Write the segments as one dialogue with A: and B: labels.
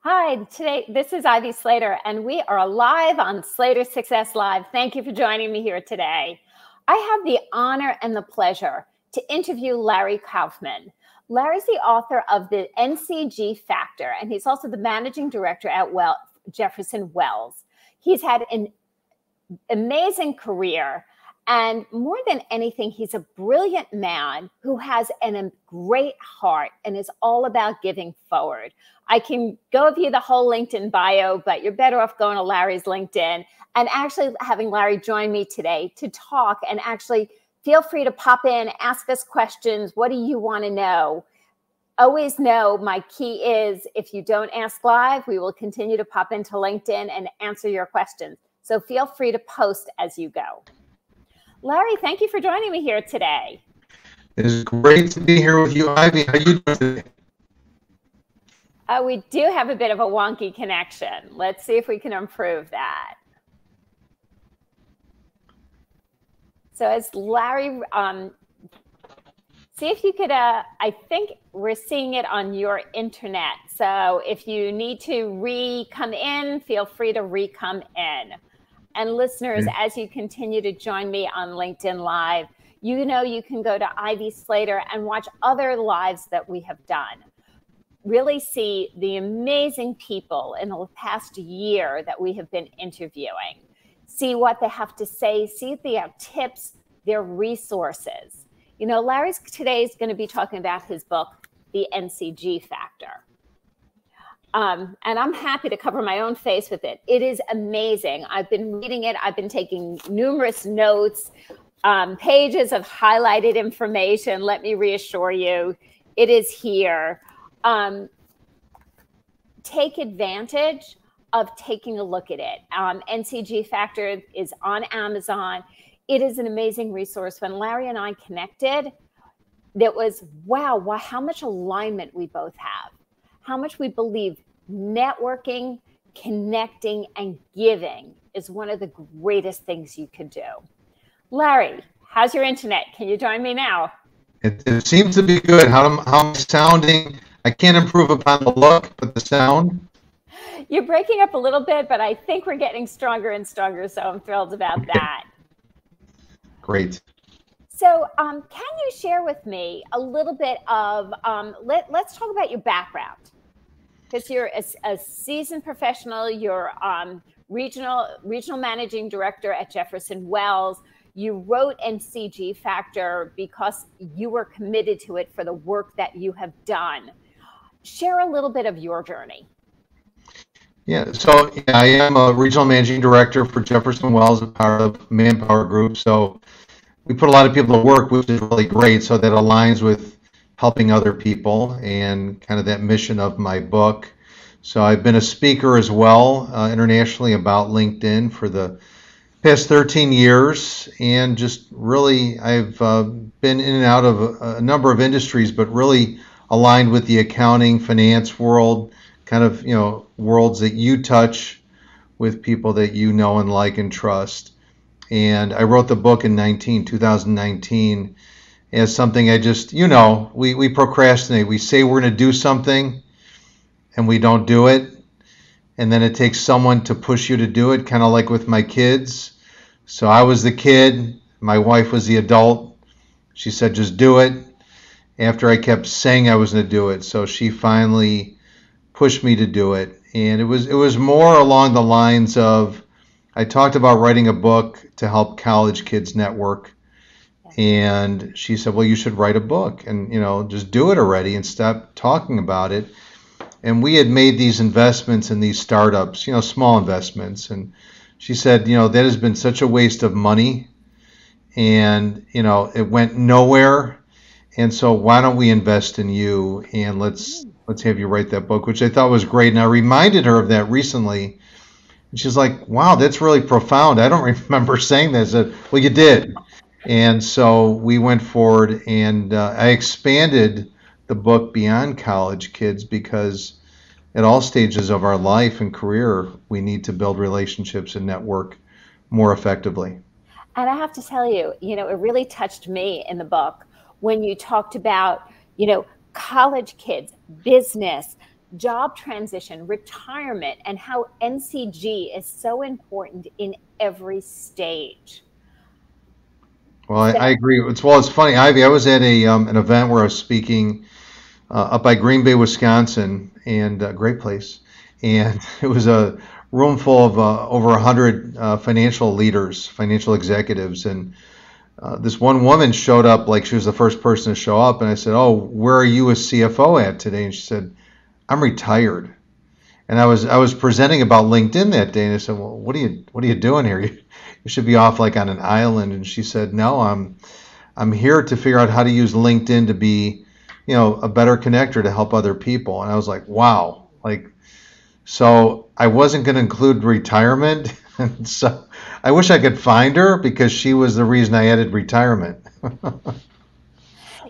A: Hi, today this is Ivy Slater, and we are live on Slater Success Live. Thank you for joining me here today. I have the honor and the pleasure to interview Larry Kaufman. Larry's the author of the Ncg Factor, and he's also the managing director at Jefferson Wells. He's had an amazing career, and more than anything, he's a brilliant man who has a great heart and is all about giving forward. I can go view the whole LinkedIn bio, but you're better off going to Larry's LinkedIn and actually having Larry join me today to talk. And actually feel free to pop in, ask us questions. What do you want to know? Always know my key is if you don't ask live, we will continue to pop into LinkedIn and answer your questions. So feel free to post as you go. Larry, thank you for joining me here today.
B: It is great to be here with you, Ivy. How are you doing today?
A: We do have a bit of a wonky connection. Let's see if we can improve that. So as Larry, see if you could, I think we're seeing it on your internet. So if you need to come in, feel free to come in. And listeners, as you continue to join me on LinkedIn Live, you know you can go to Ivy Slater and watch other lives that we have done. Really see the amazing people in the past year that we have been interviewing. See what they have to say, see if they have tips, their resources. You know, Larry's today is going to be talking about his book, The Ncg Factor. And I'm happy to cover my own face with it. It is amazing. I've been reading it. I've been taking numerous notes, pages of highlighted information. Let me reassure you, it is here. Take advantage of taking a look at it. Ncg Factor is on Amazon. It is an amazing resource. When Larry and I connected, it was, wow, how much alignment we both have. How much we believe networking, connecting, and giving is one of the greatest things you could do. Larry, how's your internet? Can you join me now?
B: It seems to be good. How I'm sounding, I can't improve upon the look, but the sound?
A: You're breaking up a little bit, but I think we're getting stronger and stronger, so I'm thrilled about that.
B: Great.
A: So can you share with me a little bit of, let's talk about your background. Because you're a seasoned professional, you're regional managing director at Jefferson Wells. You wrote Ncg Factor because you were committed to it for the work that you have done. Share a little bit of your journey.
B: Yeah, so I am a regional managing director for Jefferson Wells, a part of Manpower Group. So we put a lot of people to work, which is really great. So that aligns with helping other people and kind of that mission of my book. So I've been a speaker as well internationally about LinkedIn for the past 13 years, and just really I've been in and out of a number of industries, but really aligned with the accounting, finance world, kind of, you know, worlds that you touch with people that you know and like and trust. And I wrote the book in 2019 as something I just, you know, we procrastinate. We say we're going to do something and we don't do it. And then it takes someone to push you to do it, kind of like with my kids. So I was the kid, my wife was the adult. She said, just do it. After I kept saying I was going to do it. So she finally pushed me to do it. And it was more along the lines of, I talked about writing a book to help college kids network. And she said, well, you should write a book and, you know, just do it already and stop talking about it. And we had made these investments in these startups, you know, small investments. And she said, you know, that has been such a waste of money and, you know, it went nowhere. And so why don't we invest in you and let's have you write that book, which I thought was great. And I reminded her of that recently. And she's like, wow, that's really profound. I don't remember saying that. I said, well, you did. And so we went forward and I expanded the book beyond college kids because at all stages of our life and career, we need to build relationships and network more effectively.
A: And I have to tell you, you know, it really touched me in the book when you talked about, you know, college kids, business, job transition, retirement, and how NCG is so important in every stage.
B: Well, I agree. It's funny, Ivy. I was at an event where I was speaking up by Green Bay, Wisconsin, and great place. And it was a room full of over 100 financial leaders, financial executives, and this one woman showed up like she was the first person to show up, and I said, "Oh, where are you as CFO at today?" And she said, "I'm retired." And I was presenting about LinkedIn that day, and I said, "Well, what are you doing here? You should be off like on an island." And she said, "No, I'm here to figure out how to use LinkedIn to be, a better connector to help other people." And I was like, "Wow!" So I wasn't going to include retirement, and so I wish I could find her because she was the reason I added retirement.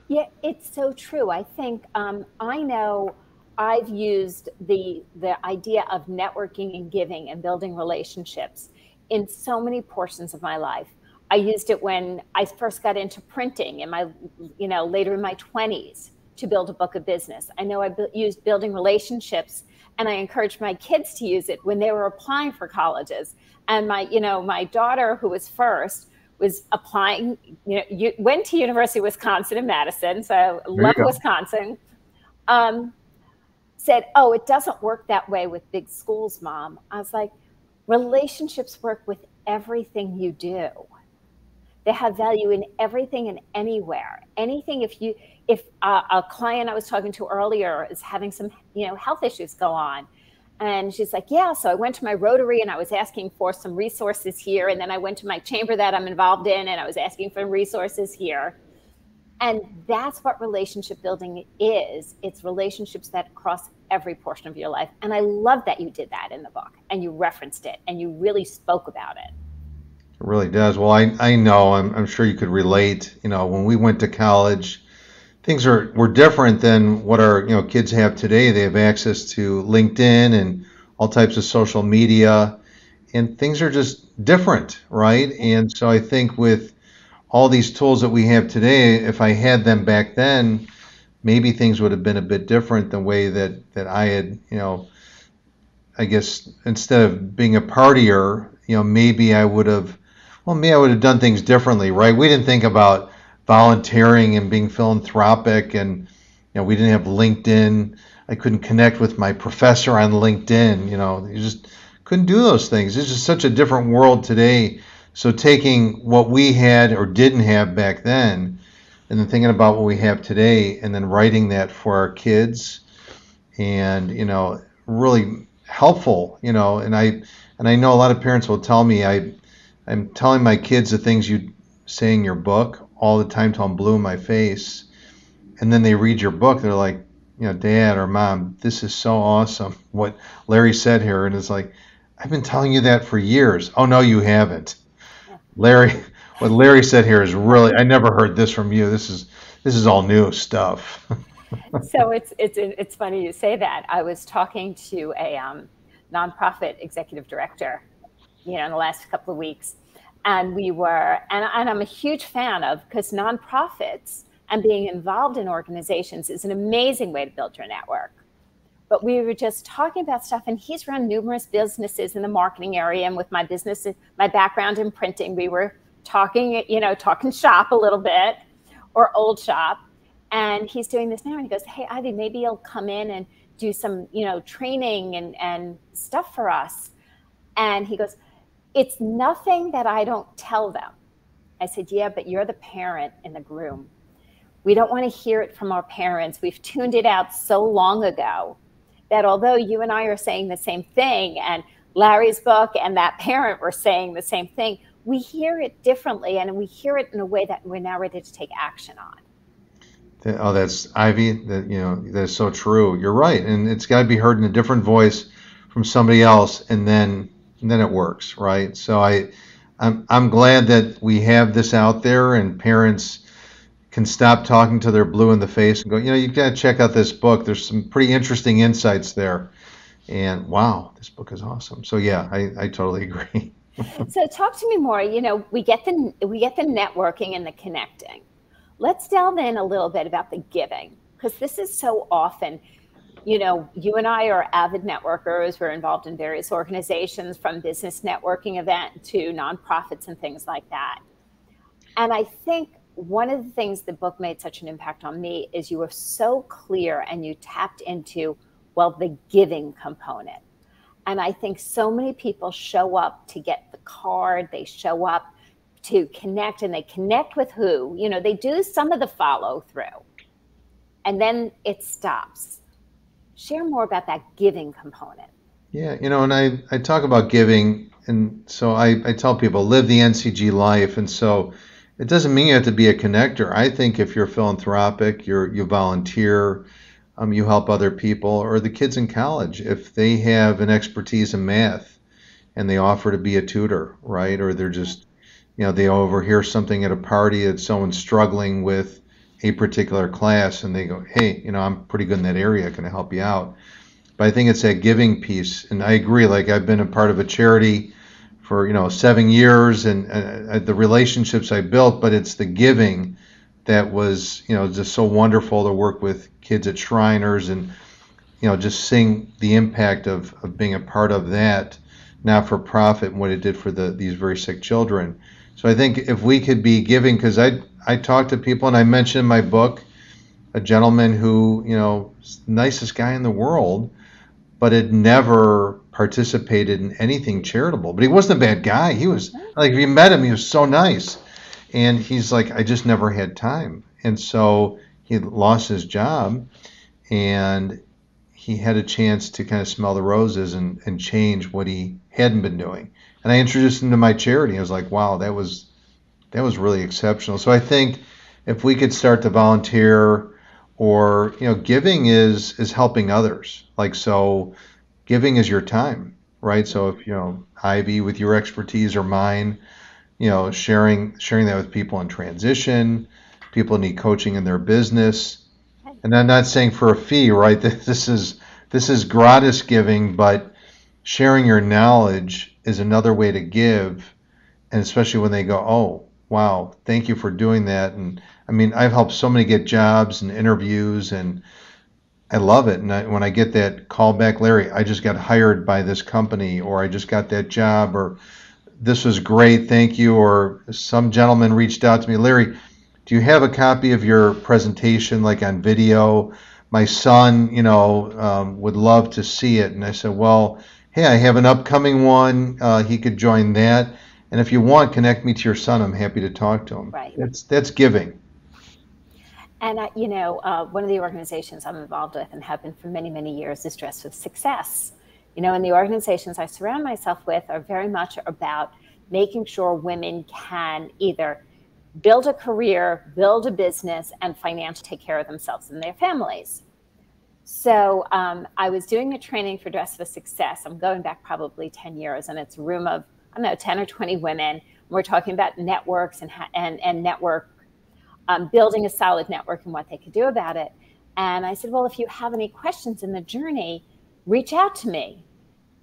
A: Yeah, it's so true. I think I know I've used the idea of networking and giving and building relationships in so many portions of my life. I used it when I first got into printing in my, later in my 20s to build a book of business. I know I used building relationships, and I encouraged my kids to use it when they were applying for colleges. And my daughter, who was first, was applying, went to University of Wisconsin in Madison, so I love Wisconsin. Said, "Oh, it doesn't work that way with big schools, Mom." I was like, relationships work with everything you do. They have value in everything and anywhere. Anything, if a client I was talking to earlier is having some, health issues go on, and she's like, "Yeah, so I went to my Rotary and I was asking for some resources here. And then I went to my chamber that I'm involved in and I was asking for resources here." And that's what relationship building is. It's relationships that cross every portion of your life. And I love that you did that in the book and you referenced it and you really spoke about it.
B: It really does. Well, I know, I'm sure you could relate. When we went to college, things were different than what our kids have today. They have access to LinkedIn and all types of social media, and things are just different, right? And so I think with all these tools that we have today, if I had them back then, maybe things would have been a bit different the way that I had, I guess instead of being a partier, maybe I would have done things differently, right? We didn't think about volunteering and being philanthropic, and we didn't have LinkedIn. I couldn't connect with my professor on LinkedIn. You just couldn't do those things. It's just such a different world today. So taking what we had or didn't have back then, and then thinking about what we have today, and then writing that for our kids, and really helpful. And I know a lot of parents will tell me I'm telling my kids the things you say in your book all the time till I'm blue in my face, and then they read your book, they're like, "Dad or Mom, this is so awesome what Larry said here," and it's like, "I've been telling you that for years." "Oh no, you haven't, Larry. What Larry said here is really, I never heard this from you. This is all new stuff."
A: So it's funny you say that. I was talking to a nonprofit executive director, in the last couple of weeks, and and I'm a huge fan of, because nonprofits and being involved in organizations is an amazing way to build your network. But we were just talking about stuff, and he's run numerous businesses in the marketing area, and with my business, my background in printing, we were talking shop a little bit, or old shop. And he's doing this now, and he goes, "Hey, Ivy, maybe you'll come in and do some, training and stuff for us." And he goes, "It's nothing that I don't tell them." I said, "Yeah, but you're the parent in the room. We don't want to hear it from our parents. We've tuned it out so long ago that although you and I are saying the same thing, and Larry's book and that parent were saying the same thing, we hear it differently, and we hear it in a way that we're now ready to take action on."
B: Oh, that's Ivy. That's so true. You're right, and it's got to be heard in a different voice from somebody else, and then it works, right? So I'm glad that we have this out there, and parents can stop talking to their blue in the face and go, you got to check out this book. There's some pretty interesting insights there, and wow, this book is awesome. So yeah, I totally agree.
A: So talk to me more. We get the networking and the connecting. Let's delve in a little bit about the giving, because this is so often you know, you and I are avid networkers. We're involved in various organizations, from business networking event to nonprofits and things like that. And I think one of the things the book made such an impact on me is you were so clear and you tapped into, well, the giving component. And I think so many people show up to get the card, they show up to connect, and they connect with who? You know, they do some of the follow through and then it stops. Share more about that giving component.
B: Yeah, you know, and I talk about giving, and so I tell people live the NCG life, and so it doesn't mean you have to be a connector. I think if you're philanthropic, you volunteer, you help other people, or the kids in college, if they have an expertise in math and they offer to be a tutor, right? Or they're just, you know, they overhear something at a party that someone's struggling with a particular class and they go, hey, you know, I'm pretty good in that area. Can I help you out? But I think it's that giving piece. And I agree, like I've been a part of a charity for, you know, 7 years, and the relationships I built, but it's the giving that was, you know, just so wonderful to work with kids at Shriners and, you know, just seeing the impact of being a part of that not-for-profit and what it did for these very sick children. So I think if we could be giving, because I talk to people, and I mentioned in my book a gentleman who, you know, nicest guy in the world, but had never participated in anything charitable. But he wasn't a bad guy. He was, like, if you met him, he was so nice. And he's like, I just never had time. And so he lost his job, and he had a chance to kind of smell the roses and change what he hadn't been doing. And I introduced him to my charity. I was like, wow, that was really exceptional. So I think if we could start to volunteer, or, you know, giving is helping others. Like, so giving is your time, right? So if, you know, Ivy, with your expertise or mine, you know, sharing that with people in transition, people need coaching in their business. And I'm not saying for a fee, right? This is gratis giving, but sharing your knowledge is another way to give. And especially when they go, oh, wow, thank you for doing that. And I mean, I've helped so many get jobs and interviews, and I love it. And when I get that call back, Larry, I just got hired by this company, or I just got that job, or this was great, thank you. Or some gentleman reached out to me, Larry, do you have a copy of your presentation, like on video? My son, you know, would love to see it. And I said, well, hey, I have an upcoming one. He could join that. And if you want, connect me to your son. I'm happy to talk to him.
A: Right.
B: That's giving.
A: And, you know, one of the organizations I'm involved with and have been for many, many years is Dress with Success. You know, and the organizations I surround myself with are very much about making sure women can either build a career, build a business, and financially take care of themselves and their families. So I was doing a training for Dress with Success. I'm going back probably 10 years, and it's a room of, I don't know, 10 or 20 women. We're talking about networks and network, building a solid network and what they could do about it. And I said, well, if you have any questions in the journey, reach out to me.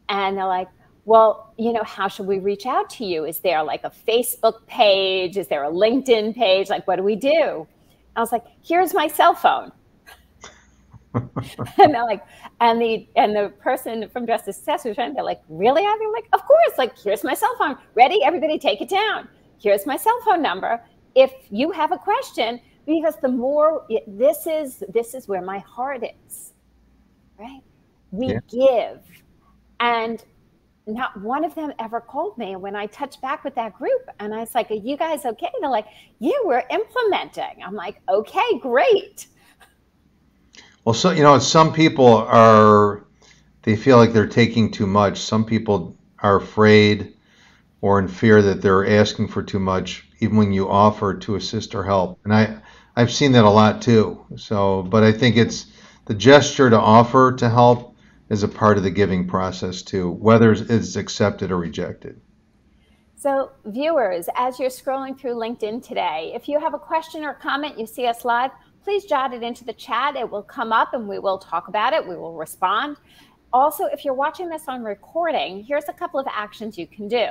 A: And they're like, well, you know, how should we reach out to you? Is there like a Facebook page? Is there a LinkedIn page? Like, what do we do? I was like, here's my cell phone. And they're like, and the person from Dress with Success was trying, they're like, really? I'd be like, of course, like, here's my cell phone. Ready? Everybody take it down. Here's my cell phone number. If you have a question, because the more, this is where my heart is, right? We give. And not one of them ever called me when I touched back with that group. And I was like, are you guys okay? They're like, yeah, we're implementing. I'm like, okay, great.
B: Well, so, you know, some people they feel like they're taking too much. Some people are afraid or in fear that they're asking for too much, even when you offer to assist or help. And I've seen that a lot too. So, but I think it's the gesture to offer to help is a part of the giving process too, whether it's accepted or rejected.
A: So viewers, as you're scrolling through LinkedIn today, if you have a question or comment, you see us live, please jot it into the chat. It will come up and we will talk about it. We will respond. Also, if you're watching this on recording, here's a couple of actions you can do.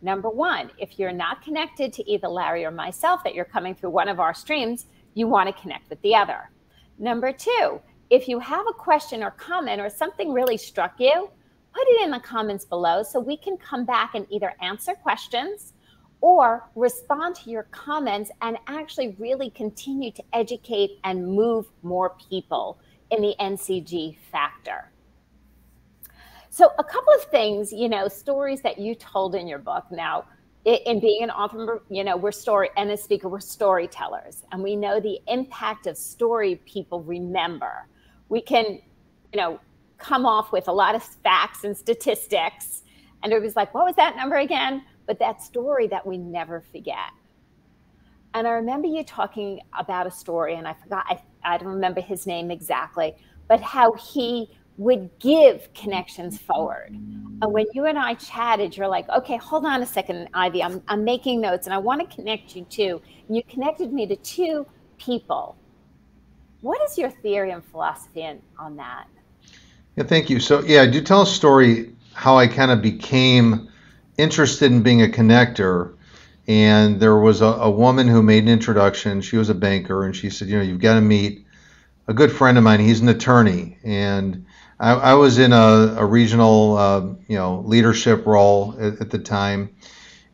A: Number one, if you're not connected to either Larry or myself, that you're coming through one of our streams, you want to connect with the other. Number two, if you have a question or comment or something really struck you, put it in the comments below so we can come back and either answer questions or respond to your comments and actually really continue to educate and move more people in the Ncg Factor. So a couple of things, stories that you told in your book. Now, in being an author, we're and a speaker, we're storytellers, and we know the impact of story people remember. We can, come off with a lot of facts and statistics, and it was like, what was that number again? But that story that we never forget. And I remember you talking about a story, and I forgot, I don't remember his name exactly, but how he would give connections forward. And when you and I chatted, you're like, okay, hold on a second, Ivy, I'm making notes and I want to connect you to, and you connected me to 2 people. What is your theory and philosophy on that?
B: Yeah, thank you. So yeah, I do tell a story how I kind of became interested in being a connector. And there was a woman who made an introduction. She was a banker, and she said, you've got to meet a good friend of mine. He's an attorney. And I was in a regional, leadership role at the time,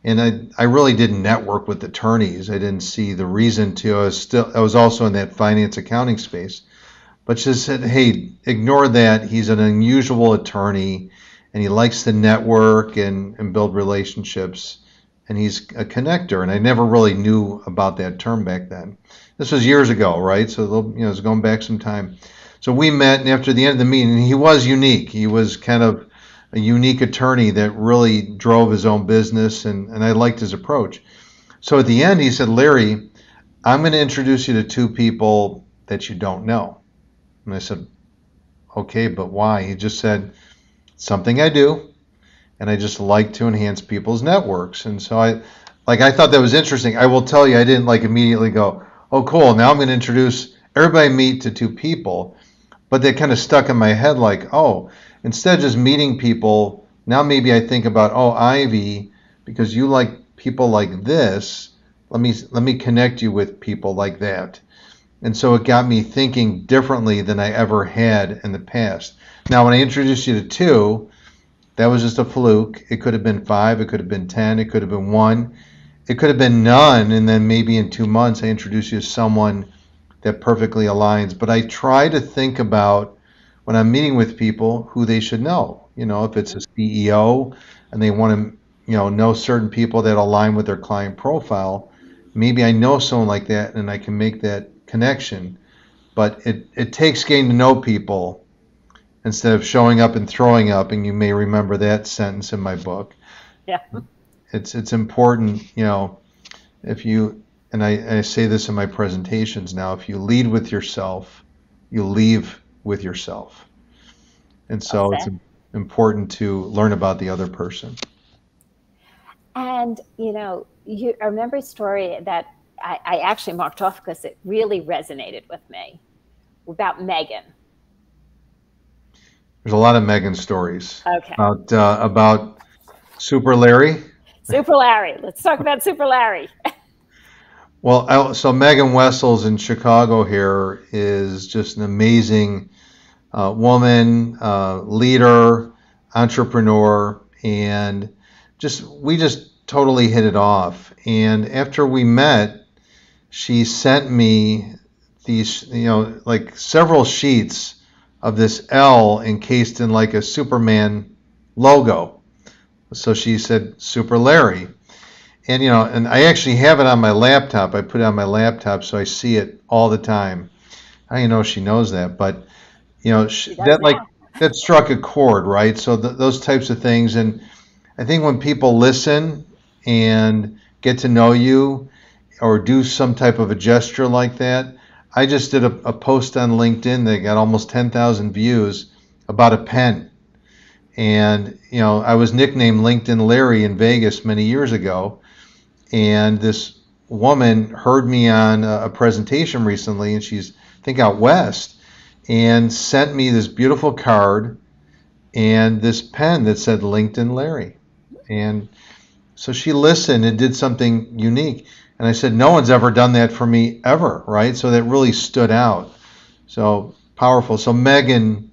B: and I really didn't network with attorneys. I didn't see the reason to. I was also in that finance accounting space, but she said, "Hey, ignore that. He's an unusual attorney, and he likes to network and build relationships, and he's a connector." And I never really knew about that term back then. This was years ago, right? So it's going back some time. So we met, and after the end of the meeting, he was unique. He was kind of a unique attorney that really drove his own business, and I liked his approach. So at the end, he said, "Larry, I'm going to introduce you to 2 people that you don't know." And I said, "Okay, but why?" He just said, "Something I do, and I just like to enhance people's networks." And so I thought that was interesting. I will tell you, I didn't immediately go, "Oh, cool, now I'm going to introduce everybody I meet to 2 people." But that kind of stuck in my head oh, instead of just meeting people, now maybe I think about, oh, Ivy, because you like people like this, let me connect you with people like that. And so it got me thinking differently than I ever had in the past. Now, when I introduced you to 2, that was just a fluke. It could have been 5, it could have been 10, it could have been 1, it could have been none, and then maybe in 2 months I introduce you to someone that perfectly aligns. But I try to think about, when I'm meeting with people, who they should know. If it's a CEO and they want to know certain people that align with their client profile, maybe I know someone like that and I can make that connection. But it takes getting to know people instead of showing up and throwing up, and you may remember that sentence in my book.
A: Yeah.
B: It's important, if you, and I say this in my presentations now, if you lead with yourself, you leave with yourself. And so it's important to learn about the other person.
A: And, I remember a story that I actually marked off because it really resonated with me, about Megan.
B: There's a lot of Megan stories.
A: Okay.
B: About Super Larry.
A: Super Larry. Let's talk about Super Larry.
B: Well, so Megan Wessels in Chicago here is just an amazing woman, leader, entrepreneur, and we just totally hit it off. And after we met, she sent me these, several sheets of this L encased in a Superman logo. So she said, Super Larry. And, and I actually have it on my laptop. I put it on my laptop so I see it all the time. I don't know if she knows that, but, that struck a chord, right? So those types of things. And I think when people listen and get to know you or do some type of a gesture like that, I just did a post on LinkedIn that got almost 10,000 views about a pen. And, I was nicknamed LinkedIn Larry in Vegas many years ago. And this woman heard me on a presentation recently, and she's, I think, out west, and sent me this beautiful card and this pen that said LinkedIn Larry. And so she listened and did something unique. And I said, no one's ever done that for me ever, right? So that really stood out. So powerful. So Megan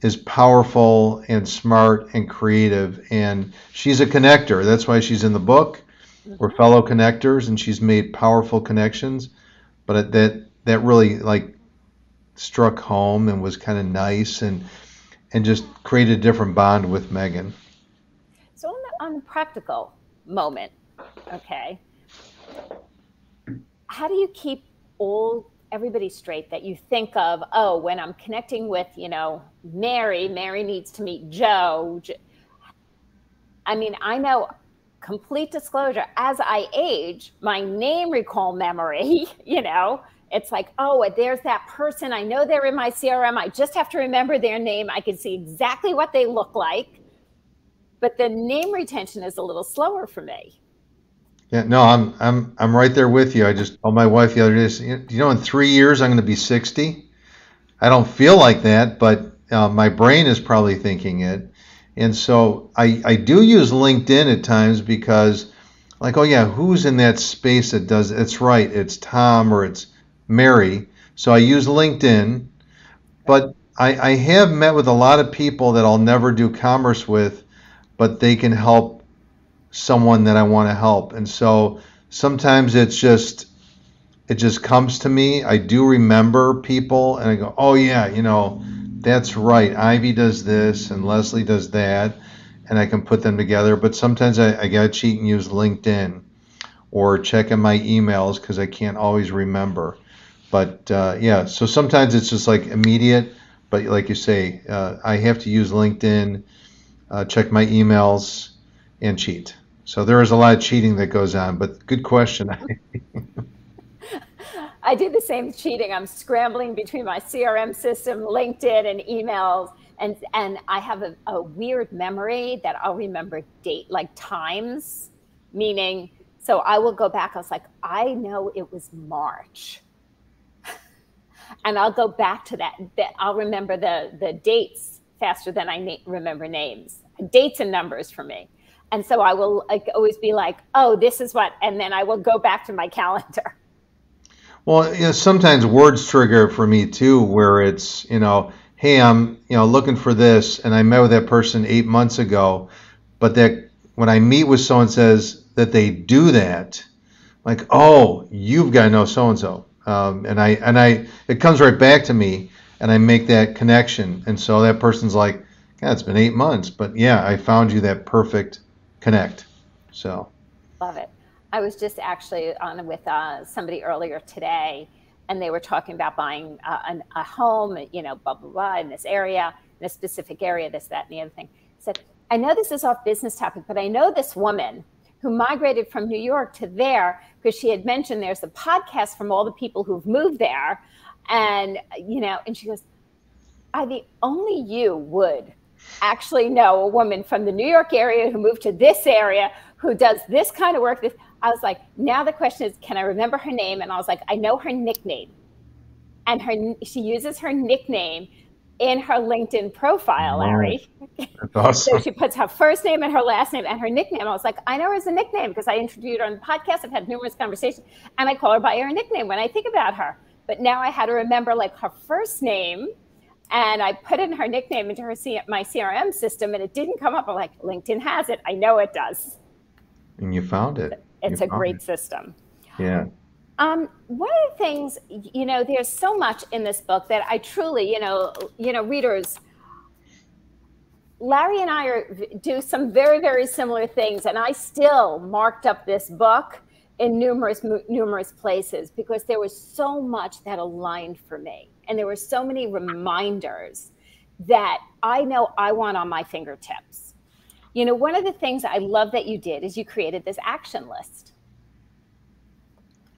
B: is powerful and smart and creative, and she's a connector. That's why she's in the book. We're fellow connectors, and she's made powerful connections. But that really like struck home and was kind of nice, and just created a different bond with Megan.
A: So on the practical moment, okay, how do you keep everybody straight that you think of, oh, when I'm connecting with, Mary needs to meet Joe. I mean, I know, complete disclosure, as I age, my name recall memory, it's like, oh, there's that person. I know they're in my CRM. I just have to remember their name. I can see exactly what they look like. But the name retention is a little slower for me.
B: Yeah, no, I'm right there with you. I just told my wife the other day, in 3 years I'm going to be 60. I don't feel like that, but my brain is probably thinking it. And so I do use LinkedIn at times because, like, oh yeah, who's in that space that does it? It's right, it's Tom or it's Mary. So I use LinkedIn, but I have met with a lot of people that I'll never do commerce with, but they can help someone that I want to help. And so sometimes it just comes to me. I do remember people and I go, oh yeah, that's right. Ivy does this and Leslie does that, and I can put them together. But sometimes I got to cheat and use LinkedIn or check in my emails because I can't always remember. But yeah, so sometimes it's just like immediate, but like you say, I have to use LinkedIn, check my emails, and cheat. So there is a lot of cheating that goes on, but good question.
A: I do the same cheating. I'm scrambling between my CRM system, LinkedIn, and emails. And I have a weird memory that I'll remember times, meaning, so I will go back. I was like, I know it was March. And I'll go back to that. I'll remember the dates faster than I remember names. Dates and numbers for me. And so I will always be like, oh, this is what, and then I will go back to my calendar.
B: Well, sometimes words trigger it for me too, where it's, hey, I'm, looking for this, and I met with that person 8 months ago, but that when I meet with someone says that they do that, like, oh, you've got to know so-and-so. And it comes right back to me, and I make that connection. And so that person's like, yeah, it's been 8 months, but yeah, I found you that perfect connect. So
A: love it. I was just actually on with somebody earlier today, and they were talking about buying a home, blah, blah, blah, in this area, in a specific area, this, that, and the other thing. I said, I know this is off business topic, but I know this woman who migrated from New York to there because she had mentioned there's a podcast from all the people who've moved there. And, and she goes, Ivy, only you would actually know a woman from the New York area who moved to this area who does this kind of work. I was like, now the question is, can I remember her name? And I was like, I know her nickname. And she uses her nickname in her LinkedIn profile, Larry.
B: That's awesome.
A: So she puts her first name and her last name and her nickname. I was like, I know her as a nickname because I interviewed her on the podcast. I've had numerous conversations, and I call her by her nickname when I think about her. But now I had to remember her first name, and I put in her nickname into my CRM system, and it didn't come up. I'm like, LinkedIn has it. I know it does.
B: And you found it.
A: It's a great system.
B: Yeah.
A: One of the things, there's so much in this book that I truly, readers, Larry and I do some very, very similar things. And I still marked up this book in numerous places because there was so much that aligned for me. And there were so many reminders that I know I want on my fingertips. One of the things I love that you did is you created this action list.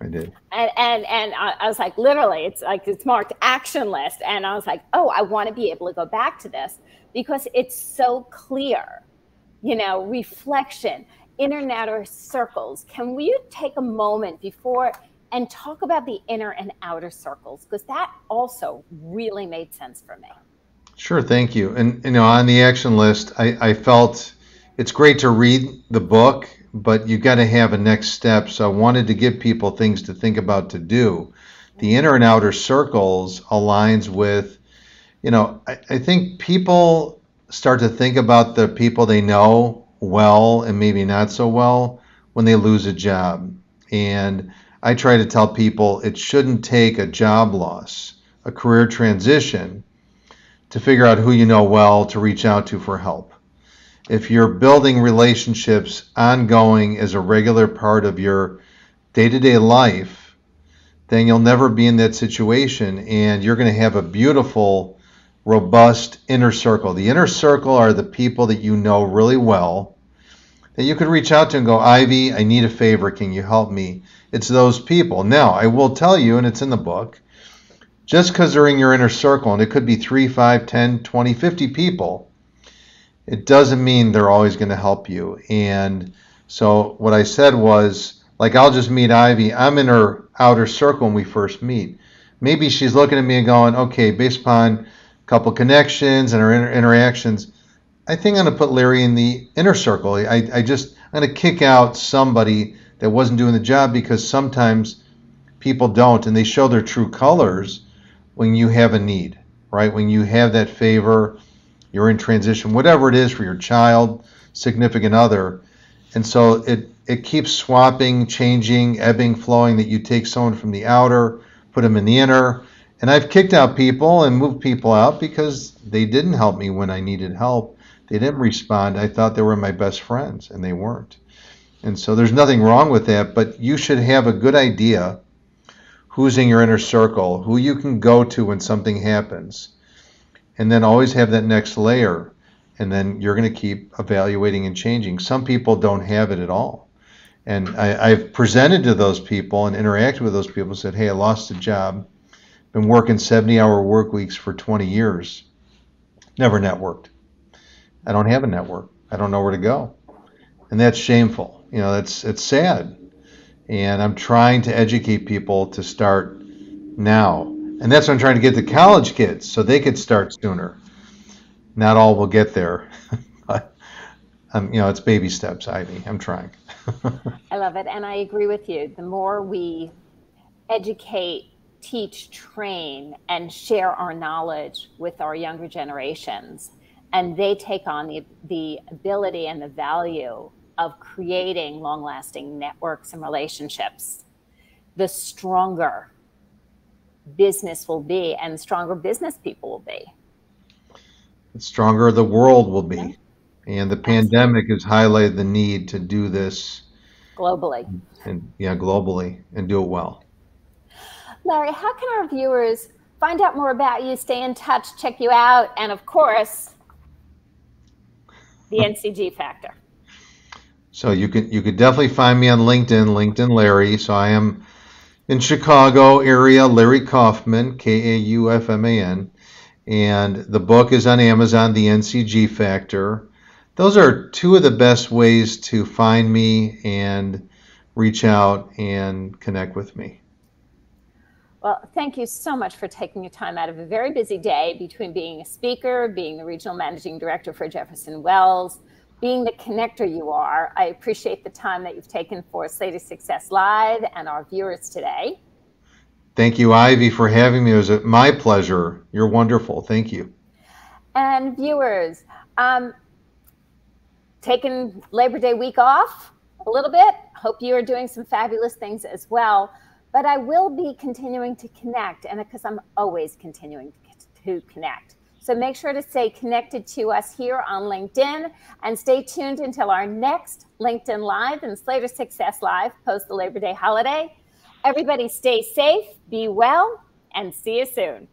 B: I did.
A: And I was like, literally, it's marked action list. And I was like, oh, I want to be able to go back to this because it's so clear, reflection, inner circles. Can we take a moment before and talk about the inner and outer circles? Because that also really made sense for me.
B: Sure, thank you. And, on the action list, I felt it's great to read the book, but you got to have a next step. So I wanted to give people things to think about to do. the inner and outer circles aligns with, I think people start to think about the people they know well and maybe not so well when they lose a job. And I try to tell people it shouldn't take a job loss, a career transition, to figure out who you know well to reach out to for help. If you're building relationships ongoing as a regular part of your day-to-day life, then you'll never be in that situation, and you're going to have a beautiful, robust inner circle. The inner circle are the people that you know really well, that you could reach out to and go, Ivy, I need a favor. Can you help me? It's those people. Now, I will tell you, and it's in the book, just because they're in your inner circle, and it could be 3, 5, 10, 20, 50 people, it doesn't mean they're always going to help you. And so what I said was, like, I'll just meet Ivy. I'm in her outer circle when we first meet. Maybe she's looking at me and going, okay, based upon a couple connections and our interactions, I think I'm going to put Larry in the inner circle. I'm going to kick out somebody that wasn't doing the job, because sometimes people don't, and they show their true colors when you have a need, right? When you have that favor, you're in transition, whatever it is for your child, significant other. And so it keeps swapping, changing, ebbing, flowing, that you take someone from the outer, put them in the inner. And I've kicked out people and moved people out because they didn't help me when I needed help. They didn't respond. I thought they were my best friends, and they weren't. And so there's nothing wrong with that, but you should have a good idea who's in your inner circle, who you can go to when something happens, and then always have that next layer. And then you're going to keep evaluating and changing. Some people don't have it at all. And I've presented to those people and interacted with those people and said, hey, I lost a job, been working 70-hour work weeks for 20 years, never networked. I don't have a network. I don't know where to go. And that's shameful. It's sad. And I'm trying to educate people to start now. And that's what I'm trying to get the college kids, so they could start sooner. Not all will get there, but it's baby steps, Ivy. I'm trying.
A: I love it. And I agree with you. The more we educate, teach, train, and share our knowledge with our younger generations, and they take on the ability and the value of creating long-lasting networks and relationships, the stronger business will be, and stronger business people will be.
B: The stronger the world will be. And the pandemic has highlighted the need to do this
A: globally.
B: Globally, and do it well.
A: Larry, how can our viewers find out more about you, stay in touch, check you out, and of course, the Ncg Factor?
B: So you could definitely find me on LinkedIn Larry. So I am in Chicago area, Larry Kaufman, Kaufman. And the book is on Amazon, the Ncg Factor. Those are two of the best ways to find me and reach out and connect with me.
A: Well, thank you so much for taking your time out of a very busy day between being a speaker, being the regional managing director for Jefferson Wells, being the connector you are. I appreciate the time that you've taken for Slater Success Live and our viewers today.
B: Thank you, Ivy, for having me. It was my pleasure. You're wonderful. Thank you.
A: And viewers, taking Labor Day week off a little bit. Hope you are doing some fabulous things as well. But I will be continuing to connect, and because I'm always continuing to connect. So make sure to stay connected to us here on LinkedIn, and stay tuned until our next LinkedIn Live and Slater Success Live post the Labor Day holiday. Everybody stay safe, be well, and see you soon.